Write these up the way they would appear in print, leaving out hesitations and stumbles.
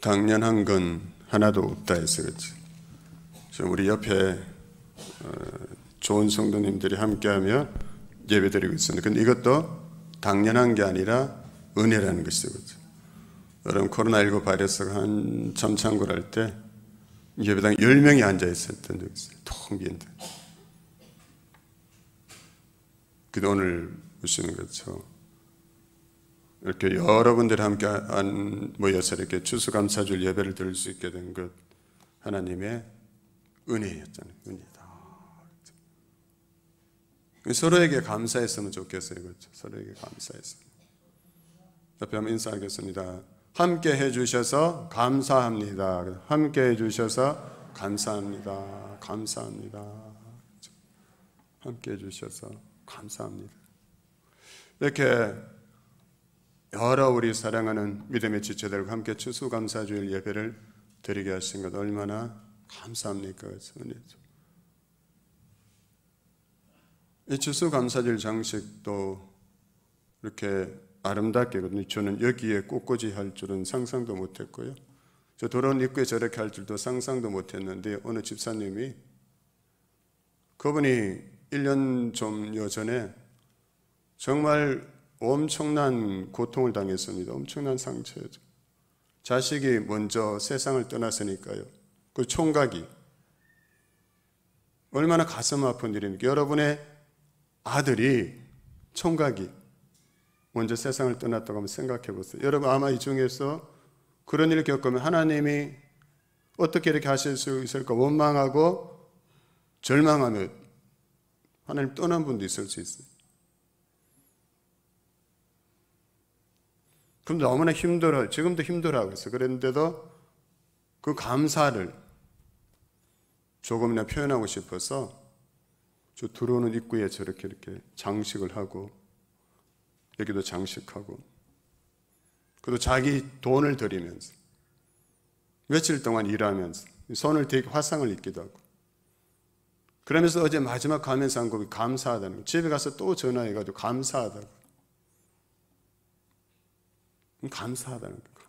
당연한 건 하나도 없다 해서 그렇지. 우리 옆에 좋은 성도님들이 함께하며 예배드리고 있습니다. 근데 이것도 당연한 게 아니라 은혜라는 것이죠. 그렇죠? 여러분 코로나19 바이러스가 한참 창궐할 때 예배당에 10명이 앉아있었던 적이 있어요. 텅 비었는데. 근데 오늘 보시는 것처럼 이렇게 여러분들이 함께 모여서 이렇게 추수감사절 예배를 드릴 수 있게 된 것 하나님의 은혜였잖아요. 은혜다. 서로에게 감사했으면 좋겠어요. 그렇죠? 서로에게 감사했으면. 옆에 한번 인사하겠습니다. 함께 해주셔서 감사합니다. 함께 해주셔서 감사합니다. 감사합니다. 그렇죠? 함께 해주셔서 감사합니다. 이렇게 여러 우리 사랑하는 믿음의 지체들과 함께 추수감사주일 예배를 드리게 하신 것 얼마나 감사합니까? 은혜죠. 이 추수감사주일 장식도 이렇게 아름답게 저는 여기에 꽃꽂이 할 줄은 상상도 못했고요. 저 도론 입구에 저렇게 할 줄도 상상도 못했는데 어느 집사님이 그분이 1년 좀여 전에 정말 엄청난 고통을 당했습니다. 엄청난 상처였죠. 자식이 먼저 세상을 떠났으니까요. 그 총각이 얼마나 가슴 아픈 일입니까? 여러분의 아들이 총각이 먼저 세상을 떠났다고 한번 생각해 보세요. 여러분 아마 이 중에서 그런 일을 겪으면 하나님이 어떻게 이렇게 하실 수 있을까 원망하고 절망하며 하나님 떠난 분도 있을 수 있어요. 그럼 너무나 힘들어요. 지금도 힘들어하고 있어요. 그랬는데도 그 감사를 조금이나 표현하고 싶어서 저 들어오는 입구에 저렇게 이렇게 장식을 하고 여기도 장식하고 그래도 자기 돈을 들이면서 며칠 동안 일하면서 손을 되게 화상을 입기도 하고 그러면서 어제 마지막 가면서 한 곡이 감사하다는 거. 집에 가서 또 전화해가지고 감사하다고. 감사하다는 거예요.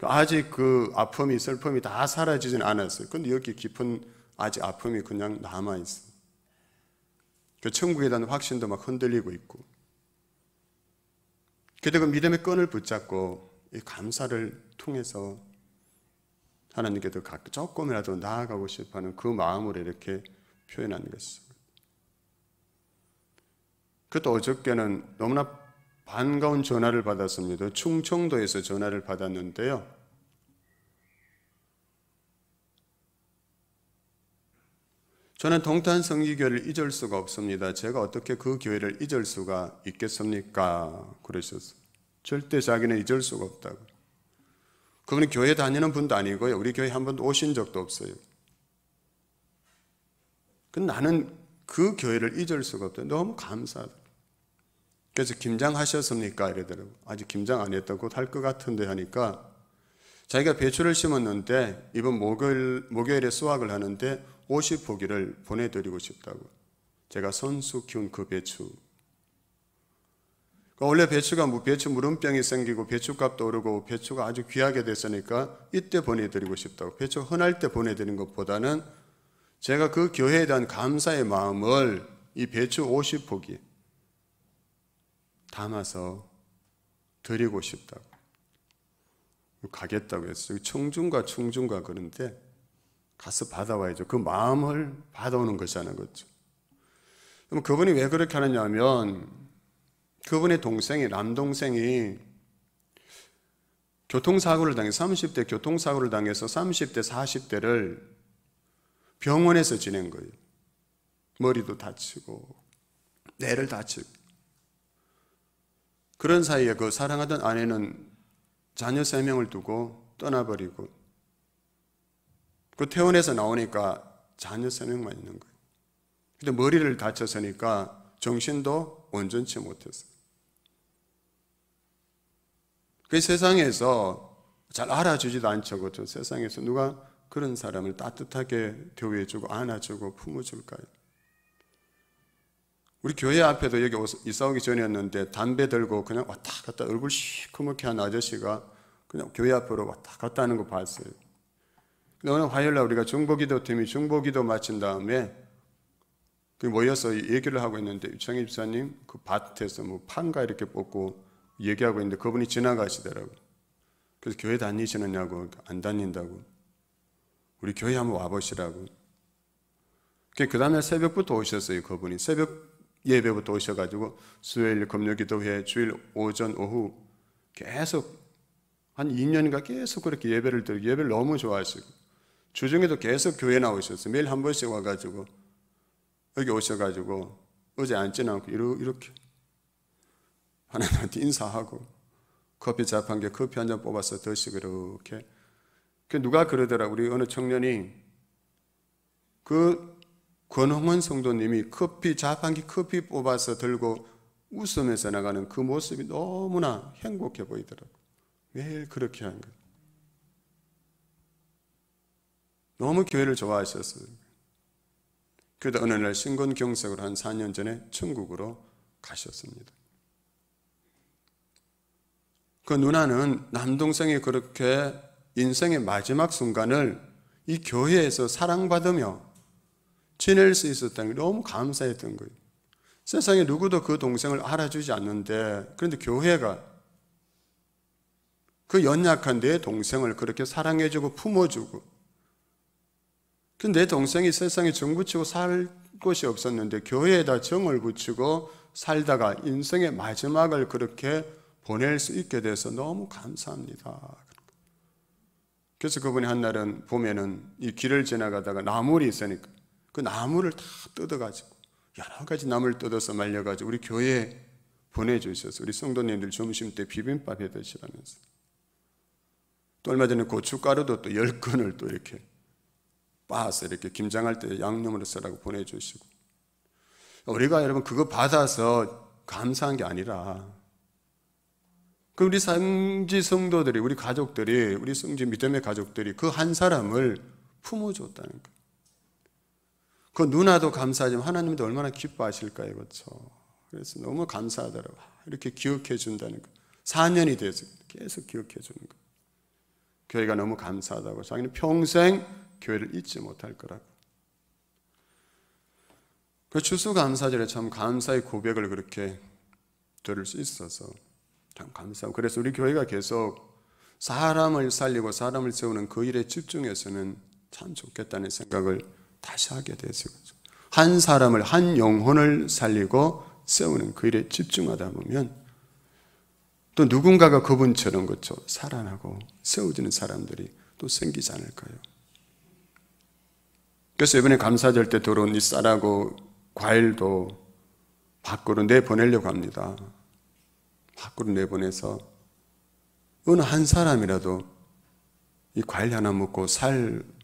아직 그 아픔이 슬픔이 다 사라지진 않았어요. 근데 여기 깊은 아직 아픔이 그냥 남아있어요. 그 천국에 대한 확신도 막 흔들리고 있고. 그때 그 믿음의 끈을 붙잡고 이 감사를 통해서 하나님께 더 조금이라도 나아가고 싶어하는 그 마음으로 이렇게 표현하는 것입니다. 그것도 어저께는 너무나 반가운 전화를 받았습니다. 충청도에서 전화를 받았는데요. 저는 동탄 성기교회를 잊을 수가 없습니다. 제가 어떻게 그 교회를 잊을 수가 있겠습니까? 그러셨어요. 절대 자기는 잊을 수가 없다고. 그분이 교회 다니는 분도 아니고요. 우리 교회 한 번도 오신 적도 없어요. 근데 나는 그 교회를 잊을 수가 없다. 너무 감사하다. 그래서 김장하셨습니까? 이러더라고요. 아직 김장 안 했다고 할 것 같은데 하니까 자기가 배추를 심었는데 이번 목요일에 수확을 하는데 50포기를 보내드리고 싶다고. 제가 손수 키운 그 배추. 원래 배추 무름병이 생기고 배추값도 오르고 배추가 아주 귀하게 됐으니까 이때 보내드리고 싶다고. 배추 흔할 때 보내드리는 것보다는 제가 그 교회에 대한 감사의 마음을 이 배추 50포기 담아서 드리고 싶다고. 가겠다고 했어요. 청중가 그런데 가서 받아와야죠. 그 마음을 받아오는 것이라는 거죠. 그럼 그분이 왜 그렇게 하느냐면 그분의 남동생이 교통사고를 당해서 30대 교통사고를 당해서 30대 40대를 병원에서 지낸 거예요. 머리도 다치고 뇌를 다치고. 그런 사이에 그 사랑하던 아내는 자녀 3명을 두고 떠나버리고 그 퇴원해서 나오니까 자녀 3명만 있는 거예요. 근데 머리를 다쳤으니까 정신도 온전치 못했어요. 그 세상에서 잘 알아주지도 않죠. 그렇죠? 세상에서 누가 그런 사람을 따뜻하게 대우해주고 안아주고 품어줄까요? 우리 교회 앞에도 여기 이사 오기 전이었는데 담배 들고 그냥 왔다 갔다 얼굴 시커멓게 한 아저씨가 그냥 교회 앞으로 왔다 갔다 하는 거 봤어요. 근데 오늘 화요일날 우리가 중보기도팀이 중보기도 마친 다음에 모여서 얘기를 하고 있는데 유창희 집사님 그 밭에서 뭐 판가 이렇게 뽑고 얘기하고 있는데 그분이 지나가시더라고요. 그래서 교회 다니시느냐고. 안 다닌다고. 우리 교회 한번 와보시라고. 그 다음날 새벽부터 오셨어요. 그분이 새벽 예배부터 오셔가지고 수요일 금요기도회 주일 오전 오후 계속 한 2년인가 계속 그렇게 예배를 드리고 예배를 너무 좋아하시고 주중에도 계속 교회 나오셨어요. 매일 한 번씩 와가지고 여기 오셔가지고 어제 앉지는 않고 이렇게 하나님한테 인사하고 커피 자판기에 커피 한 잔 뽑아서 드시고 이렇게. 누가 그러더라. 우리 어느 청년이 그 권홍원 성도님이 커피 자판기 커피 뽑아서 들고 웃으면서 나가는 그 모습이 너무나 행복해 보이더라고. 매일 그렇게 한 거예요. 너무 교회를 좋아하셨어요. 그러다 어느 날 신건경색으로 한 4년 전에 천국으로 가셨습니다. 그 누나는 남동생이 그렇게 인생의 마지막 순간을 이 교회에서 사랑받으며 지낼 수 있었다는 게 너무 감사했던 거예요. 세상에 누구도 그 동생을 알아주지 않는데 그런데 교회가 그 연약한 내 동생을 그렇게 사랑해주고 품어주고 내 동생이 세상에 정 붙이고 살 곳이 없었는데 교회에다 정을 붙이고 살다가 인생의 마지막을 그렇게 보낼 수 있게 돼서 너무 감사합니다. 그래서 그분이 한날은 보면은 이 길을 지나가다가 나물이 있으니까 그 나물을 다 뜯어가지고 여러 가지 나물 뜯어서 말려가지고 우리 교회에 보내주셔서 우리 성도님들 점심 때 비빔밥 해 드시라면서 또 얼마 전에 고춧가루도 또 10근을 또 이렇게 빻아서 이렇게 김장할 때 양념으로 쓰라고 보내주시고 우리가 여러분 그거 받아서 감사한 게 아니라 그 우리 성지 성도들이 우리 가족들이 우리 성지 믿음의 가족들이 그 한 사람을 품어줬다는 거예요. 그 누나도 감사하지만 하나님도 얼마나 기뻐하실까요? 그렇죠? 그래서 너무 감사하더라고요. 이렇게 기억해 준다는 거. 4년이 돼서 계속 기억해 주는 거. 교회가 너무 감사하다고 자기는 평생 교회를 잊지 못할 거라고. 그 추수감사절에 참 감사의 고백을 그렇게 들을 수 있어서 참 감사하고 그래서 우리 교회가 계속 사람을 살리고 사람을 세우는 그 일에 집중해서는 참 좋겠다는 생각을 다시 하게 됐어요. 한 사람을 한 영혼을 살리고 세우는 그 일에 집중하다 보면 또 누군가가 그분처럼 그렇죠 살아나고 세워지는 사람들이 또 생기지 않을까요? 그래서 이번에 감사절 때 들어온 이 쌀하고 과일도 밖으로 내보내려고 합니다. 밖으로 내보내서 어느 한 사람이라도 이 과일 하나 먹고 살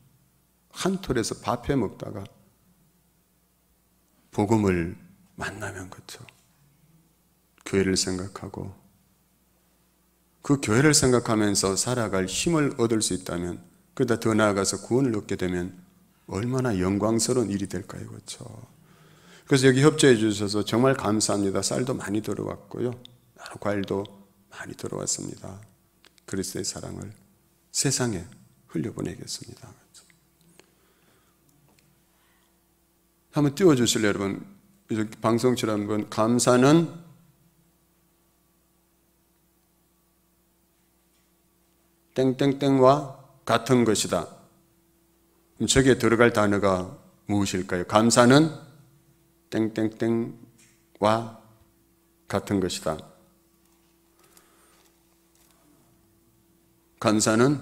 한 톨에서 밥 해 먹다가 복음을 만나면 그렇죠. 교회를 생각하고 그 교회를 생각하면서 살아갈 힘을 얻을 수 있다면 그러다 더 나아가서 구원을 얻게 되면 얼마나 영광스러운 일이 될까요? 그렇죠. 그래서 여기 협조해 주셔서 정말 감사합니다. 쌀도 많이 들어왔고요. 여러 과일도 많이 들어왔습니다. 그리스도의 사랑을 세상에 흘려보내겠습니다. 한번 띄워주실래요, 여러분? 방송처럼 한번 감사는 땡땡땡과 같은 것이다. 그럼 저기에 들어갈 단어가 무엇일까요? 감사는 땡땡땡과 같은 것이다. 감사는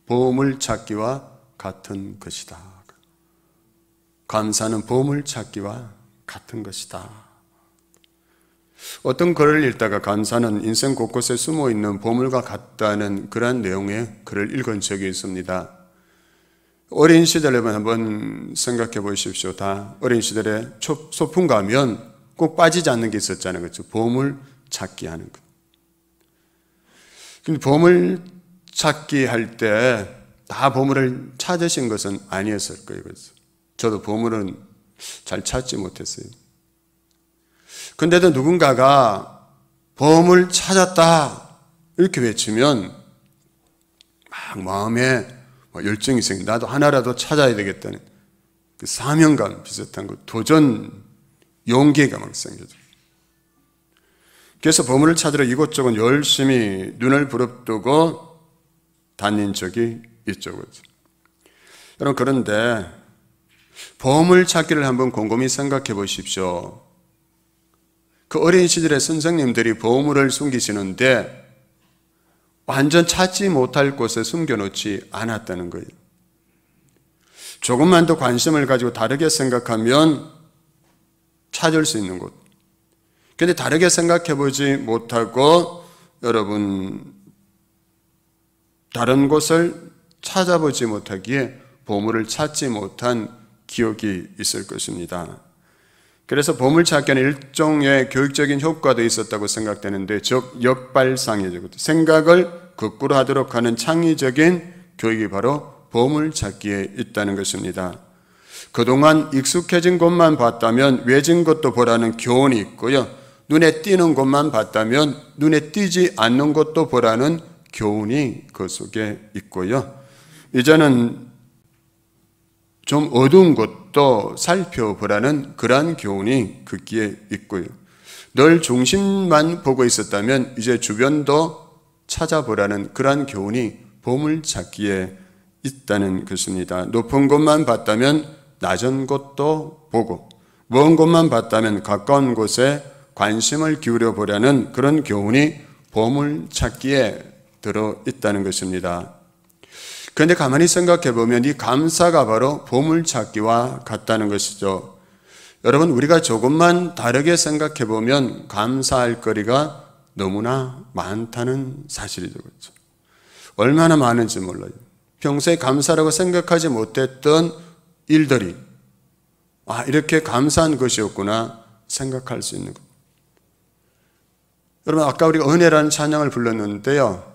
보물찾기와 같은 것이다. 감사는 보물찾기와 같은 것이다. 어떤 글을 읽다가 감사는 인생 곳곳에 숨어있는 보물과 같다는 그런 내용의 글을 읽은 적이 있습니다. 어린 시절에 한번 생각해 보십시오. 다 어린 시절에 소풍 가면 꼭 빠지지 않는 게 있었잖아요. 그렇죠? 보물 찾기 하는 것. 근데 보물 찾기 할 때 다 보물을 찾으신 것은 아니었을 거예요. 그래서 저도 보물은 잘 찾지 못했어요. 근데도 누군가가 보물 찾았다 이렇게 외치면 막 마음에 열정이 생겨. 나도 하나라도 찾아야 되겠다는 그 사명감 비슷한 거, 도전 용기가 막 생겨져. 그래서 보물을 찾으러 이곳저곳 열심히 눈을 부릅뜨고 다닌 적이 있죠. 그렇죠? 여러분, 그런데 보물 찾기를 한번 곰곰이 생각해 보십시오. 그 어린 시절에 선생님들이 보물을 숨기시는데 완전 찾지 못할 곳에 숨겨놓지 않았다는 거예요. 조금만 더 관심을 가지고 다르게 생각하면 찾을 수 있는 곳. 그런데 다르게 생각해 보지 못하고 여러분 다른 곳을 찾아보지 못하기에 보물을 찾지 못한 기억이 있을 것입니다. 그래서 보물찾기는 일종의 교육적인 효과도 있었다고 생각되는데, 즉 역발상이죠. 생각을 거꾸로 하도록 하는 창의적인 교육이 바로 보물찾기에 있다는 것입니다. 그동안 익숙해진 곳만 봤다면 외진 것도 보라는 교훈이 있고요, 눈에 띄는 곳만 봤다면 눈에 띄지 않는 것도 보라는 교훈이 그 속에 있고요, 이제는 좀 어두운 것도 살펴보라는 그러한 교훈이 극기에 있고요, 늘 중심만 보고 있었다면 이제 주변도 찾아보라는 그러한 교훈이 보물찾기에 있다는 것입니다. 높은 곳만 봤다면 낮은 곳도 보고, 먼 곳만 봤다면 가까운 곳에 관심을 기울여 보라는 그런 교훈이 보물찾기에 들어있다는 것입니다. 그런데 가만히 생각해 보면 이 감사가 바로 보물찾기와 같다는 것이죠. 여러분, 우리가 조금만 다르게 생각해 보면 감사할 거리가 너무나 많다는 사실이죠. 그렇죠? 얼마나 많은지 몰라요. 평소에 감사라고 생각하지 못했던 일들이 이렇게 감사한 것이었구나 생각할 수 있는 것. 여러분, 아까 우리가 은혜라는 찬양을 불렀는데요,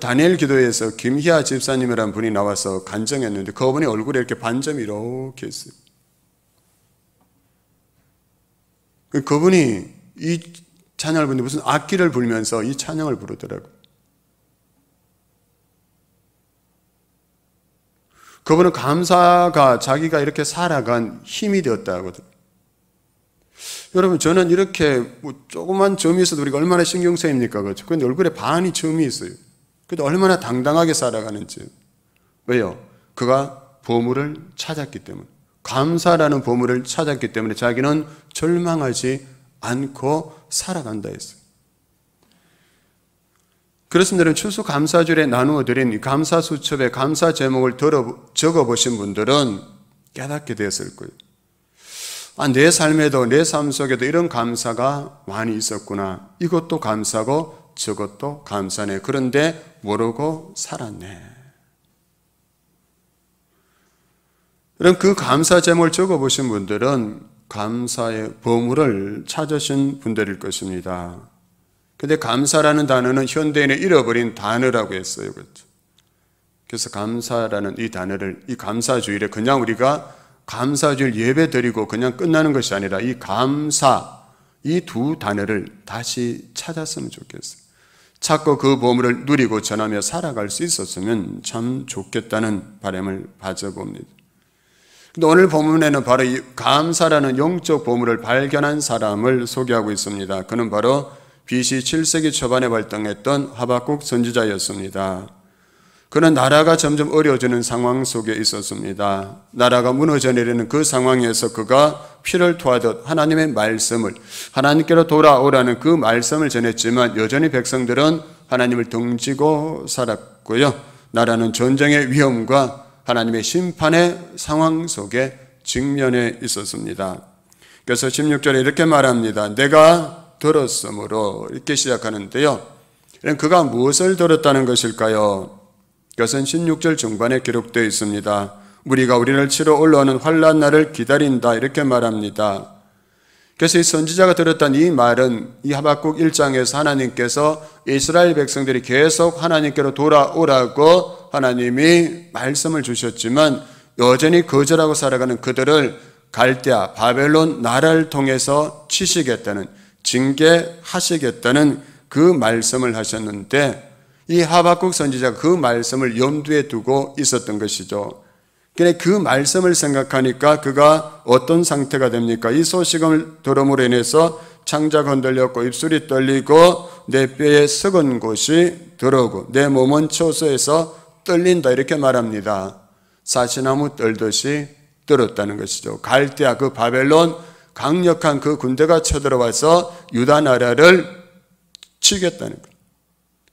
다니엘 기도에서 김희아 집사님이라는 분이 나와서 간증했는데 그분이 얼굴에 이렇게 반점이 이렇게 있어요. 그분이 이 찬양을 부르는데 무슨 악기를 불면서 이 찬양을 부르더라고요. 그분은 감사가 자기가 이렇게 살아간 힘이 되었다고 하거든요. 여러분, 저는 이렇게 조그만 점이 있어도 우리가 얼마나 신경 쓰입니까? 그렇죠? 근데 얼굴에 반이 점이 있어요. 그래도 얼마나 당당하게 살아가는지. 왜요? 그가 보물을 찾았기 때문에, 감사라는 보물을 찾았기 때문에 자기는 절망하지 않고 살아간다 했어요. 그렇습니다. 여러분, 추수감사절에 나누어드린 감사 수첩에 감사 제목을 적어보신 분들은 깨닫게 되었을 거예요. 내 삶에도, 내 삶 속에도 이런 감사가 많이 있었구나. 이것도 감사고 저것도 감사네. 그런데 모르고 살았네. 그럼 그 감사 제목을 적어보신 분들은 감사의 보물을 찾으신 분들일 것입니다. 근데 감사라는 단어는 현대인의 잃어버린 단어라고 했어요. 그렇죠? 그래서 감사라는 이 단어를, 이 감사주일에 그냥 우리가 감사주일 예배 드리고 그냥 끝나는 것이 아니라 이 감사, 이 두 단어를 다시 찾았으면 좋겠어요. 찾고 그 보물을 누리고 전하며 살아갈 수 있었으면 참 좋겠다는 바람을 가져봅니다. 근데 오늘 본문에는 바로 이 감사라는 영적 보물을 발견한 사람을 소개하고 있습니다. 그는 바로 BC 7세기 초반에 활동했던 하박국 선지자였습니다. 그는 나라가 점점 어려워지는 상황 속에 있었습니다. 나라가 무너져 내리는 그 상황에서 그가 피를 토하듯 하나님의 말씀을, 하나님께로 돌아오라는 그 말씀을 전했지만 여전히 백성들은 하나님을 등지고 살았고요, 나라는 전쟁의 위험과 하나님의 심판의 상황 속에 직면해 있었습니다. 그래서 16절에 이렇게 말합니다. 내가 들었으므로, 이렇게 시작하는데요, 그가 무엇을 들었다는 것일까요? 그것은 16절 중반에 기록되어 있습니다. 무리가 우리를 치러 올라오는 환난 날을 기다린다, 이렇게 말합니다. 그래서 이 선지자가 들었던 이 말은 이 하박국 1장에서 하나님께서 이스라엘 백성들이 계속 하나님께로 돌아오라고 하나님이 말씀을 주셨지만 여전히 거절하고 살아가는 그들을 갈대아, 바벨론 나라를 통해서 치시겠다는, 징계하시겠다는 그 말씀을 하셨는데, 이 하박국 선지자가 그 말씀을 염두에 두고 있었던 것이죠. 그런데 그 말씀을 생각하니까 그가 어떤 상태가 됩니까? 이 소식을 들음으로 인해서 창자가 흔들렸고 입술이 떨리고 내 뼈에 썩은 곳이 들어오고 내 몸은 초소에서 떨린다 이렇게 말합니다. 사시나무 떨듯이 떨었다는 것이죠. 갈대아 그 바벨론 강력한 그 군대가 쳐들어와서 유다 나라를 치겠다는 것.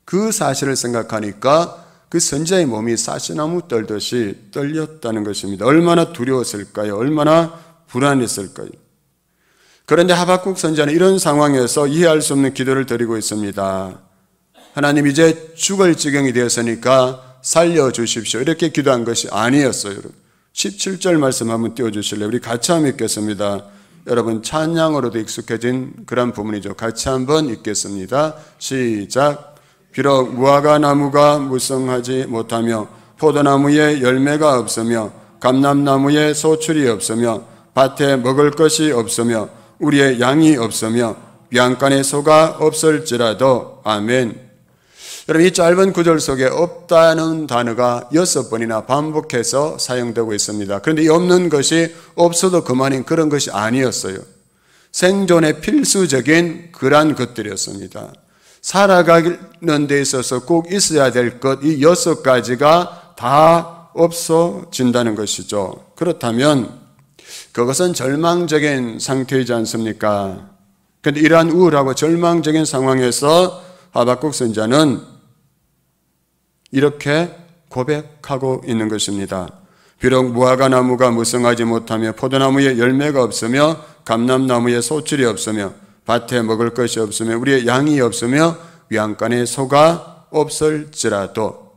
그 사실을 생각하니까 그 선지자의 몸이 사시나무 떨듯이 떨렸다는 것입니다. 얼마나 두려웠을까요? 얼마나 불안했을까요? 그런데 하박국 선지자는 이런 상황에서 이해할 수 없는 기도를 드리고 있습니다. 하나님 이제 죽을 지경이 되었으니까 살려주십시오. 이렇게 기도한 것이 아니었어요. 17절 말씀 한번 띄워주실래요? 우리 같이 한번 읽겠습니다. 여러분 찬양으로도 익숙해진 그런 부분이죠. 같이 한번 읽겠습니다. 시작. 비록 무화과 나무가 무성하지 못하며 포도나무에 열매가 없으며 감람나무에 소출이 없으며 밭에 먹을 것이 없으며 우리의 양이 없으며 량간의 소가 없을지라도 아멘. 여러분 이 짧은 구절 속에 없다는 단어가 6번이나 반복해서 사용되고 있습니다. 그런데 이 없는 것이 없어도 그만인 그런 것이 아니었어요. 생존에 필수적인 그러한 것들이었습니다. 살아가는 데 있어서 꼭 있어야 될 것, 이 6가지가 다 없어진다는 것이죠. 그렇다면 그것은 절망적인 상태이지 않습니까? 그런데 이러한 우울하고 절망적인 상황에서 하박국 선지자는 이렇게 고백하고 있는 것입니다. 비록 무화과 나무가 무성하지 못하며 포도나무에 열매가 없으며 감람나무에 소출이 없으며 밭에 먹을 것이 없으며 우리의 양이 없으며 위안간에 소가 없을지라도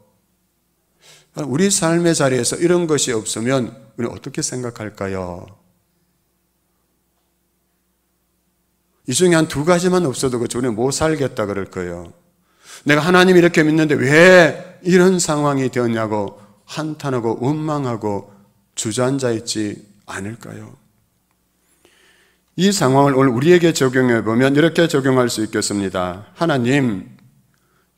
우리 삶의 자리에서 이런 것이 없으면 우리는 어떻게 생각할까요? 이 중에 한 2가지만 없어도 우리는 못 살겠다 그럴 거예요. 내가 하나님 이렇게 믿는데 왜 이런 상황이 되었냐고 한탄하고 원망하고 주저앉아 있지 않을까요? 이 상황을 오늘 우리에게 적용해 보면 이렇게 적용할 수 있겠습니다. 하나님,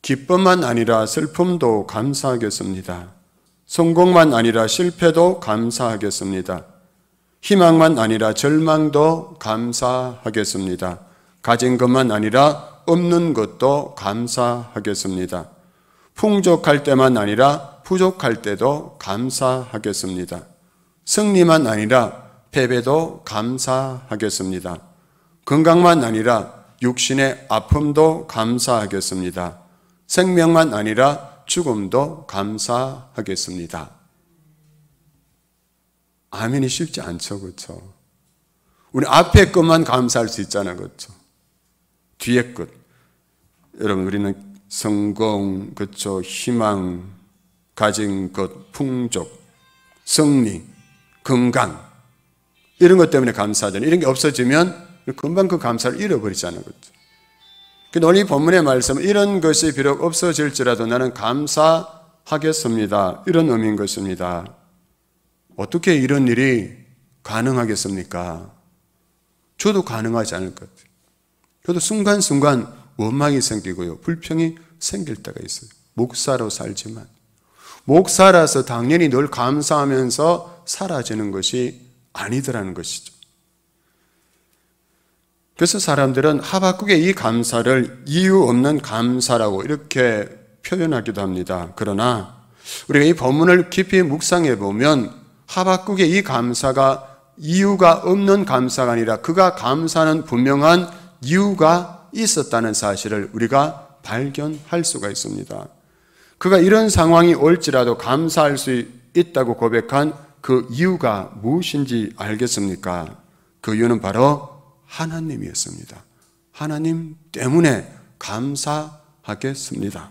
기쁨만 아니라 슬픔도 감사하겠습니다. 성공만 아니라 실패도 감사하겠습니다. 희망만 아니라 절망도 감사하겠습니다. 가진 것만 아니라 없는 것도 감사하겠습니다. 풍족할 때만 아니라 부족할 때도 감사하겠습니다. 승리만 아니라 패배도 감사하겠습니다. 건강만 아니라 육신의 아픔도 감사하겠습니다. 생명만 아니라 죽음도 감사하겠습니다. 아멘이 쉽지 않죠, 그렇죠? 우리 앞에 것만 감사할 수 있잖아요, 그렇죠? 뒤에 것. 여러분, 우리는 성공, 그렇죠? 희망, 가진 것, 풍족, 승리, 건강 이런 것 때문에 감사하잖아요. 이런 게 없어지면 금방 그 감사를 잃어버리잖아요, 그렇죠? 근데 오늘 이 본문의 말씀은 이런 것이 비록 없어질지라도 나는 감사하겠습니다. 이런 의미인 것입니다. 어떻게 이런 일이 가능하겠습니까? 저도 가능하지 않을 것 같아요. 저도 순간순간 원망이 생기고요. 불평이 생길 때가 있어요. 목사로 살지만. 목사라서 당연히 늘 감사하면서 사라지는 것이 아니더라는 것이죠. 그래서 사람들은 하박국의 이 감사를 이유 없는 감사라고 이렇게 표현하기도 합니다. 그러나 우리가 이 본문을 깊이 묵상해 보면 하박국의 이 감사가 이유가 없는 감사가 아니라 그가 감사하는 분명한 이유가 있었다는 사실을 우리가 발견할 수가 있습니다. 그가 이런 상황이 올지라도 감사할 수 있다고 고백한 그 이유가 무엇인지 알겠습니까? 그 이유는 바로 하나님이었습니다. 하나님 때문에 감사하겠습니다.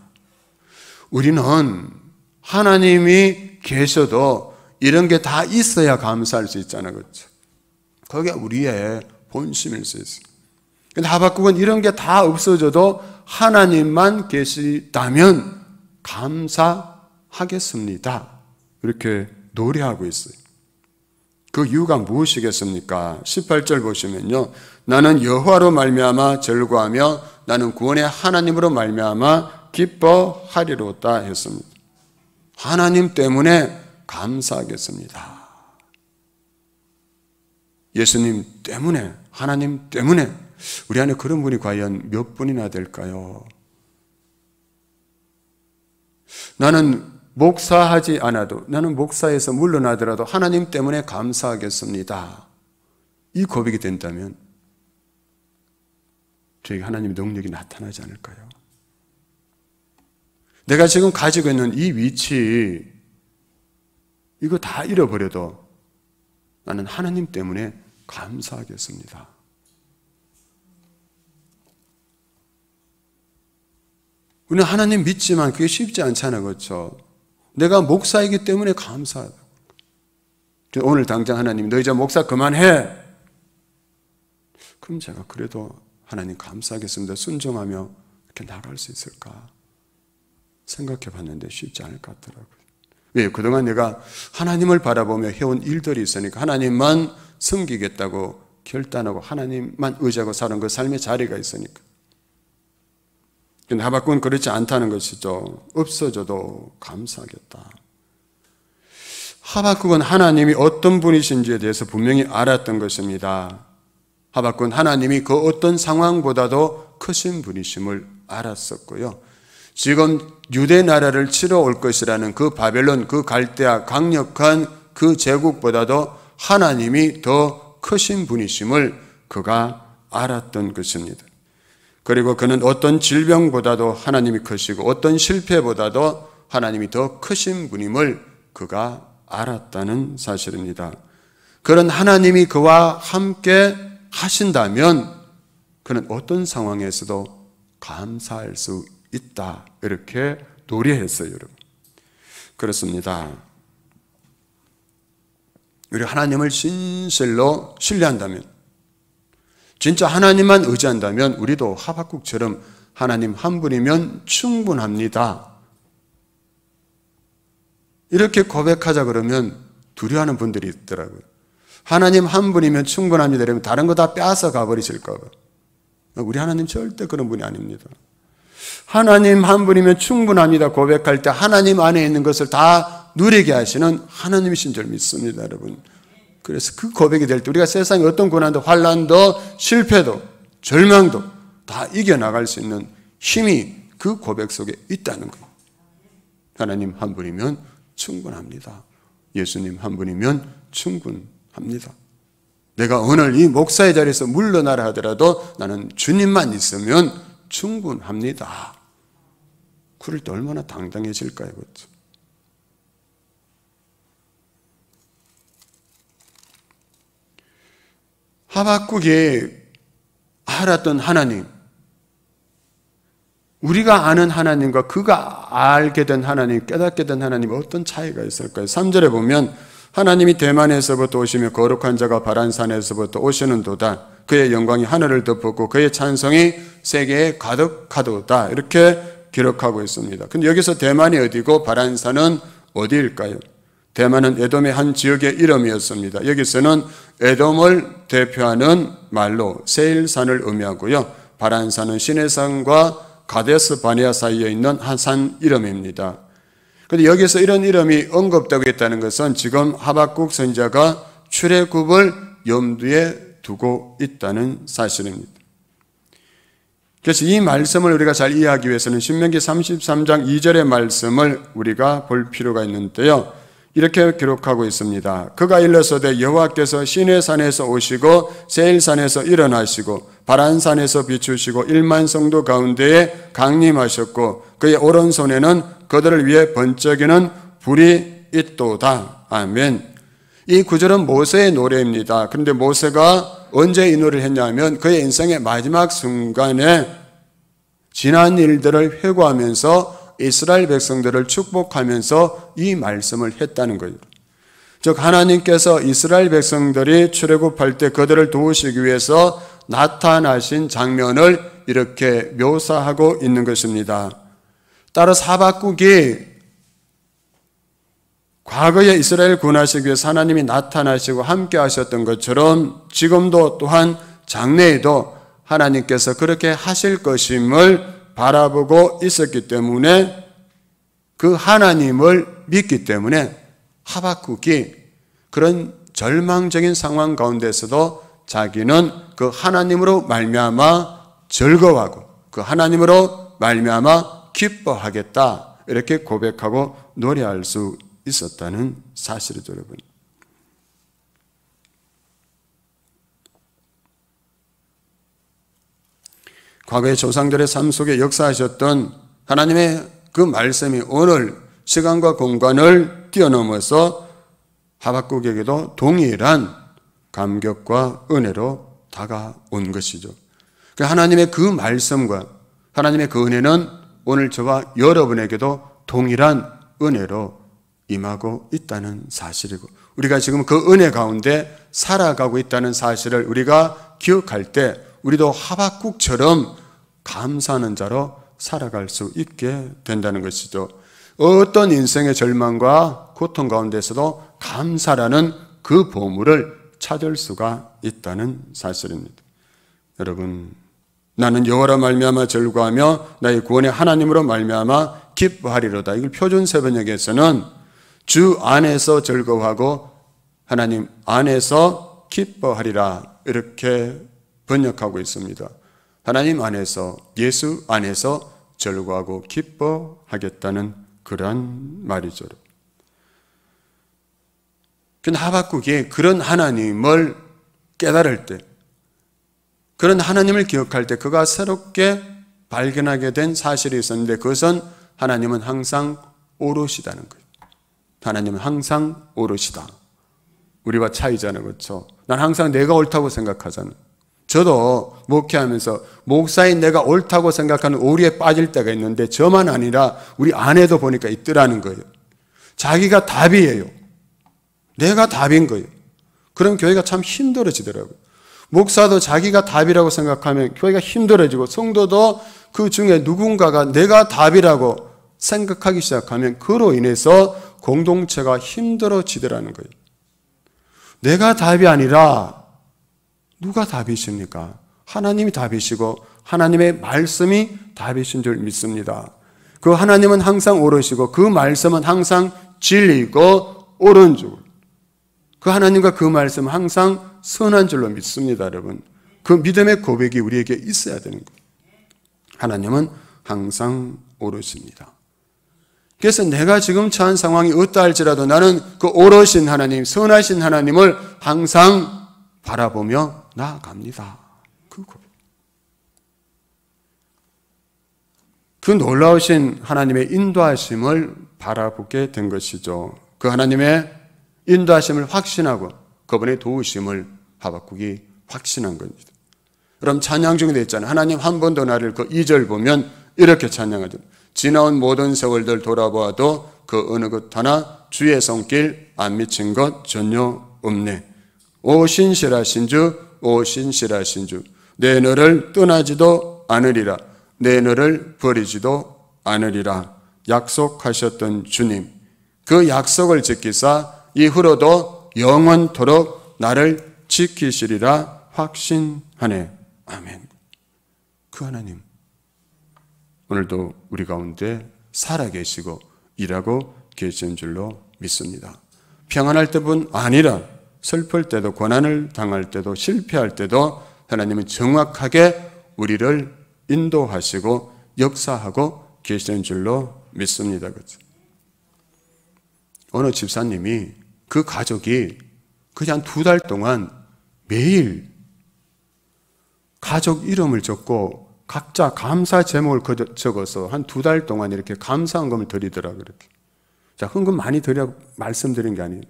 우리는 하나님이 계셔도 이런 게 다 있어야 감사할 수 있잖아요, 그렇죠? 그게 우리의 본심일 수 있어요. 근데 하박국은 이런 게 다 없어져도 하나님만 계시다면 감사하겠습니다. 이렇게 노래하고 있어요. 그 이유가 무엇이겠습니까? 18절 보시면요. 나는 여호와로 말미암아 절구하며 나는 구원의 하나님으로 말미암아 기뻐하리로다 했습니다. 하나님 때문에 감사하겠습니다. 예수님 때문에, 하나님 때문에. 우리 안에 그런 분이 과연 몇 분이나 될까요? 나는 목사하지 않아도, 나는 목사에서 물러나더라도 하나님 때문에 감사하겠습니다. 이 고백이 된다면 저에게 하나님의 능력이 나타나지 않을까요? 내가 지금 가지고 있는 이 위치, 이거 다 잃어버려도 나는 하나님 때문에 감사하겠습니다. 우리는 하나님 믿지만 그게 쉽지 않잖아요. 그렇죠? 내가 목사이기 때문에 감사하다. 오늘 당장 하나님, 너 이제 목사 그만해. 그럼 제가 그래도 하나님 감사하겠습니다. 순종하며 이렇게 나갈 수 있을까? 생각해 봤는데 쉽지 않을 것 같더라고요. 왜? 그동안 내가 하나님을 바라보며 해온 일들이 있으니까 하나님만 섬기겠다고 결단하고 하나님만 의지하고 사는 그 삶의 자리가 있으니까. 근데 하박국은 그렇지 않다는 것이죠. 없어져도 감사하겠다. 하박국은 하나님이 어떤 분이신지에 대해서 분명히 알았던 것입니다. 하박국은 하나님이 그 어떤 상황보다도 크신 분이심을 알았었고요. 지금 유대 나라를 치러 올 것이라는 그 바벨론, 그 갈대아 강력한 그 제국보다도 하나님이 더 크신 분이심을 그가 알았던 것입니다. 그리고 그는 어떤 질병보다도 하나님이 크시고 어떤 실패보다도 하나님이 더 크신 분임을 그가 알았다는 사실입니다. 그런 하나님이 그와 함께 하신다면 그는 어떤 상황에서도 감사할 수 있다. 이렇게 노래했어요, 여러분. 그렇습니다. 우리 하나님을 진실로 신뢰한다면, 진짜 하나님만 의지한다면 우리도 하박국처럼 하나님 한 분이면 충분합니다. 이렇게 고백하자 그러면 두려워하는 분들이 있더라고요. 하나님 한 분이면 충분합니다. 이러면 다른 거 다 빼앗아 가버리실까 봐. 우리 하나님 절대 그런 분이 아닙니다. 하나님 한 분이면 충분합니다. 고백할 때 하나님 안에 있는 것을 다 누리게 하시는 하나님이신 줄 믿습니다, 여러분. 그래서 그 고백이 될 때 우리가 세상의 어떤 고난도 환난도 실패도 절망도 다 이겨나갈 수 있는 힘이 그 고백 속에 있다는 거예요. 하나님 한 분이면 충분합니다. 예수님 한 분이면 충분합니다. 내가 오늘 이 목사의 자리에서 물러나라 하더라도 나는 주님만 있으면 충분합니다. 그럴 때 얼마나 당당해질까요? 그렇죠? 하박국이 알았던 하나님, 우리가 아는 하나님과 그가 알게 된 하나님, 깨닫게 된 하나님 어떤 차이가 있을까요? 3절에 보면 하나님이 대만에서부터 오시며 거룩한 자가 바란산에서부터 오시는도다. 그의 영광이 하늘을 덮었고 그의 찬송이 세계에 가득하도다. 이렇게 기록하고 있습니다. 근데 여기서 대만이 어디고 바란산은 어디일까요? 대만은 에돔의 한 지역의 이름이었습니다. 여기서는 에돔을 대표하는 말로 세일산을 의미하고요. 바란산은 시내산과 가데스 바네아 사이에 있는 한 산 이름입니다. 그런데 여기서 이런 이름이 언급되고 있다는 것은 지금 하박국 선지자가 출애굽을 염두에 두고 있다는 사실입니다. 그래서 이 말씀을 우리가 잘 이해하기 위해서는 신명기 33장 2절의 말씀을 우리가 볼 필요가 있는데요. 이렇게 기록하고 있습니다. 그가 일러서되 여호와께서 시내산에서 오시고 세일산에서 일어나시고 바란산에서 비추시고 1만 성도 가운데에 강림하셨고 그의 오른손에는 그들을 위해 번쩍이는 불이 있도다. 아멘. 이 구절은 모세의 노래입니다. 그런데 모세가 언제 이 노래를 했냐면 그의 인생의 마지막 순간에 지난 일들을 회고하면서 이스라엘 백성들을 축복하면서 이 말씀을 했다는 거예요. 즉 하나님께서 이스라엘 백성들이 출애굽할 때 그들을 도우시기 위해서 나타나신 장면을 이렇게 묘사하고 있는 것입니다. 따라서 하박국이 과거에 이스라엘 구원하시기 위해서 하나님이 나타나시고 함께 하셨던 것처럼 지금도 또한 장래에도 하나님께서 그렇게 하실 것임을 바라보고 있었기 때문에 그 하나님을 믿기 때문에 하박국이 그런 절망적인 상황 가운데서도 자기는 그 하나님으로 말미암아 즐거워하고 그 하나님으로 말미암아 기뻐하겠다 이렇게 고백하고 노래할 수 있었다는 사실이죠, 여러분. 과거의 조상들의 삶 속에 역사하셨던 하나님의 그 말씀이 오늘 시간과 공간을 뛰어넘어서 하박국에게도 동일한 감격과 은혜로 다가온 것이죠. 하나님의 그 말씀과 하나님의 그 은혜는 오늘 저와 여러분에게도 동일한 은혜로 임하고 있다는 사실이고, 우리가 지금 그 은혜 가운데 살아가고 있다는 사실을 우리가 기억할 때 우리도 하박국처럼 감사하는 자로 살아갈 수 있게 된다는 것이죠. 어떤 인생의 절망과 고통 가운데서도 감사라는 그 보물을 찾을 수가 있다는 사실입니다. 여러분, 나는 여호와로 말미암아 즐거워하며 나의 구원의 하나님으로 말미암아 기뻐하리로다. 이걸 표준 세번역에서는 주 안에서 즐거워하고 하나님 안에서 기뻐하리라 이렇게 번역하고 있습니다. 하나님 안에서, 예수 안에서 즐거워하고 기뻐하겠다는 그러한 말이죠. 근데 하박국이 그런 하나님을 깨달을 때, 그런 하나님을 기억할 때 그가 새롭게 발견하게 된 사실이 있었는데, 그것은 하나님은 항상 오롯이다는 거예요. 하나님은 항상 오롯이다. 우리와 차이잖아요, 그렇죠? 난 항상 내가 옳다고 생각하잖아요. 저도 목회하면서 목사인 내가 옳다고 생각하는 오류에 빠질 때가 있는데, 저만 아니라 우리 아내도 보니까 있더라는 거예요. 자기가 답이에요. 내가 답인 거예요. 그럼 교회가 참 힘들어지더라고요. 목사도 자기가 답이라고 생각하면 교회가 힘들어지고, 성도도 그 중에 누군가가 내가 답이라고 생각하기 시작하면 그로 인해서 공동체가 힘들어지더라는 거예요. 내가 답이 아니라 누가 답이십니까? 하나님이 답이시고 하나님의 말씀이 답이신 줄 믿습니다. 그 하나님은 항상 오르시고 그 말씀은 항상 진리이고 옳은 줄, 그 하나님과 그 말씀은 항상 선한 줄로 믿습니다, 여러분. 그 믿음의 고백이 우리에게 있어야 되는 거예요. 하나님은 항상 오르십니다. 그래서 내가 지금 처한 상황이 어떠할지라도 나는 그 오르신 하나님, 선하신 하나님을 항상 바라보며 나아갑니다. 그 놀라우신 하나님의 인도하심을 바라보게 된 것이죠. 그 하나님의 인도하심을 확신하고 그분의 도우심을 하박국이 확신한 겁니다. 그럼 찬양 중에 되어 있잖아요. 하나님 한 번도 나를, 그 2절 보면 이렇게 찬양하죠. 지나온 모든 세월들 돌아보아도 그 어느 것 하나 주의 손길 안 미친 것 전혀 없네. 오 신실하신 주, 오 신실하신 주, 내 너를 떠나지도 않으리라. 내 너를 버리지도 않으리라. 약속하셨던 주님, 그 약속을 지키사 이후로도 영원토록 나를 지키시리라 확신하네. 아멘. 그 하나님 오늘도 우리 가운데 살아계시고 일하고 계신 줄로 믿습니다. 평안할 때뿐 아니라 슬플 때도, 고난을 당할 때도, 실패할 때도 하나님은 정확하게 우리를 인도하시고 역사하고 계시는 줄로 믿습니다. 어느 집사님이 그 가족이 그냥 2달 동안 매일 가족 이름을 적고 각자 감사 제목을 적어서 한 2달 동안 이렇게 감사 헌금을 드리더라고요. 이렇게. 자, 헌금 많이 드리라고 말씀드린 게 아니에요.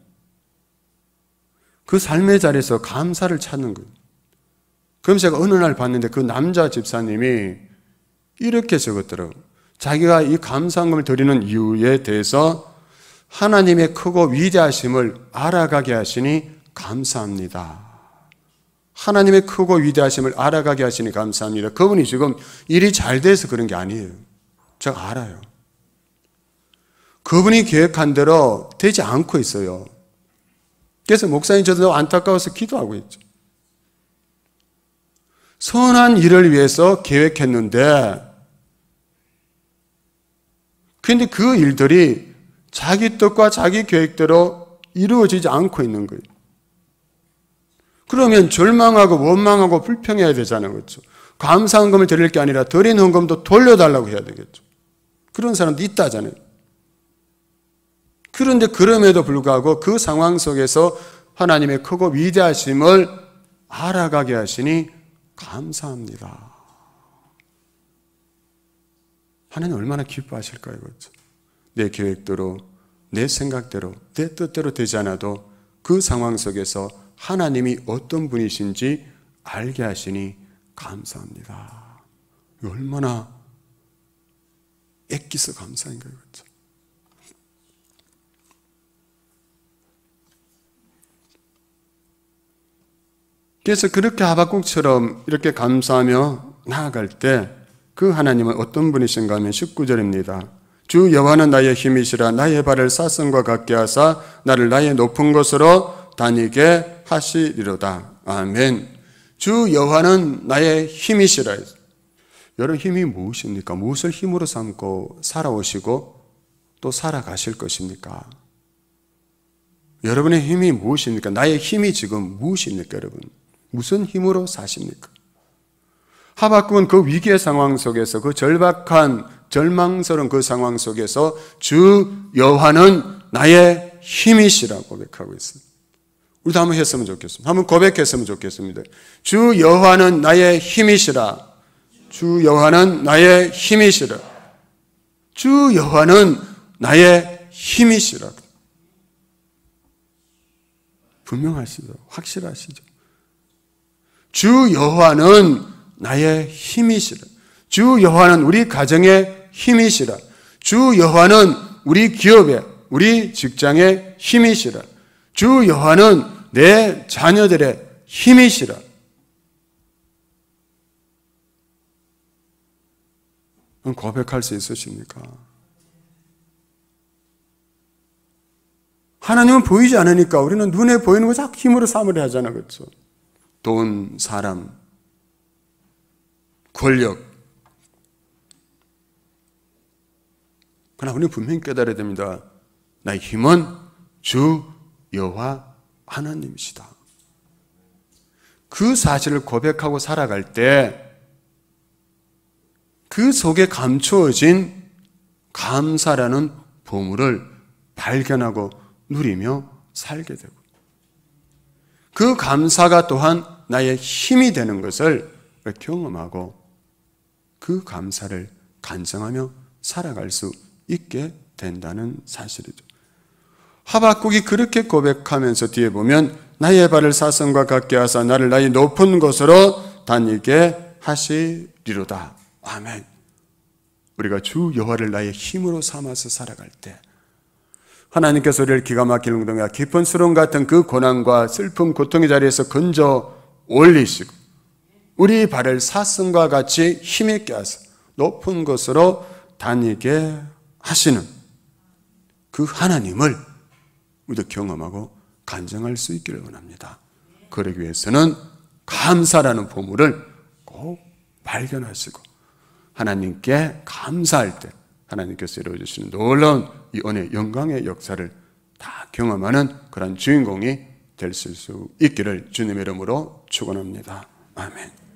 그 삶의 자리에서 감사를 찾는 거예요. 그럼 제가 어느 날 봤는데 그 남자 집사님이 이렇게 적었더라고요. 자기가 이 감사 헌금을 드리는 이유에 대해서 하나님의 크고 위대하심을 알아가게 하시니 감사합니다. 하나님의 크고 위대하심을 알아가게 하시니 감사합니다. 그분이 지금 일이 잘 돼서 그런 게 아니에요. 제가 알아요. 그분이 계획한 대로 되지 않고 있어요. 그래서 목사님 저도 안타까워서 기도하고 있죠. 선한 일을 위해서 계획했는데 그런데 그 일들이 자기 뜻과 자기 계획대로 이루어지지 않고 있는 거예요. 그러면 절망하고 원망하고 불평해야 되잖아요. 그렇죠? 감사 헌금을 드릴 게 아니라 드린 헌금도 돌려달라고 해야 되겠죠. 그런 사람도 있다잖아요. 그런데 그럼에도 불구하고 그 상황 속에서 하나님의 크고 위대하심을 알아가게 하시니 감사합니다. 하나님 얼마나 기뻐하실까요? 그렇죠? 내 계획대로, 내 생각대로, 내 뜻대로 되지 않아도 그 상황 속에서 하나님이 어떤 분이신지 알게 하시니 감사합니다. 얼마나 애기서 감사한 거예요. 그렇죠? 그래서 그렇게 하박국처럼 이렇게 감사하며 나아갈 때 그 하나님은 어떤 분이신가 하면 19절입니다. 주 여호와는 나의 힘이시라 나의 발을 사슴과 같게 하사 나를 나의 높은 곳으로 다니게 하시리로다. 아멘. 주 여호와는 나의 힘이시라. 여러분 힘이 무엇입니까? 무엇을 힘으로 삼고 살아오시고 또 살아가실 것입니까? 여러분의 힘이 무엇입니까? 나의 힘이 지금 무엇입니까, 여러분? 무슨 힘으로 사십니까? 하박국은 그 위기의 상황 속에서 그 절박한 절망스러운 그 상황 속에서 주 여호와는 나의 힘이시라고 고백하고 있습니다. 우리도 한번 했으면 좋겠습니다. 한번 고백했으면 좋겠습니다. 주 여호와는 나의 힘이시라. 주 여호와는 나의 힘이시라. 주 여호와는 나의 힘이시라. 분명하시죠? 확실하시죠? 주 여호와는 나의 힘이시라. 주 여호와는 우리 가정의 힘이시라. 주 여호와는 우리 기업의, 우리 직장의 힘이시라. 주 여호와는 내 자녀들의 힘이시라. 고백할 수 있으십니까? 하나님은 보이지 않으니까 우리는 눈에 보이는 거 자꾸 힘으로 삼으려 하잖아, 그렇죠? 돈, 사람, 권력. 그러나 우리는 분명히 깨달아야 됩니다. 나의 힘은 주 여호와 하나님이시다. 그 사실을 고백하고 살아갈 때 그 속에 감추어진 감사라는 보물을 발견하고 누리며 살게 되고 그 감사가 또한 나의 힘이 되는 것을 경험하고 그 감사를 간증하며 살아갈 수 있게 된다는 사실이죠. 하박국이 그렇게 고백하면서 뒤에 보면 나의 발을 사슴과 같게 하사 나를 나의 높은 곳으로 다니게 하시리로다. 아멘. 우리가 주 여호와를 나의 힘으로 삼아서 살아갈 때 하나님께서 우리를 기가 막힐 운동과 깊은 수렁 같은 그 고난과 슬픔, 고통의 자리에서 건져 올리시고 우리 발을 사슴과 같이 힘있게 하사 높은 곳으로 다니게 하시는 그 하나님을 우리도 경험하고 간증할 수 있기를 원합니다. 그러기 위해서는 감사라는 보물을 꼭 발견하시고 하나님께 감사할 때 하나님께서 이루어주시는 놀라운 이 은혜, 영광의 역사를 다 경험하는 그런 주인공이 될 수 있기를 주님의 이름으로 축원합니다. 아멘.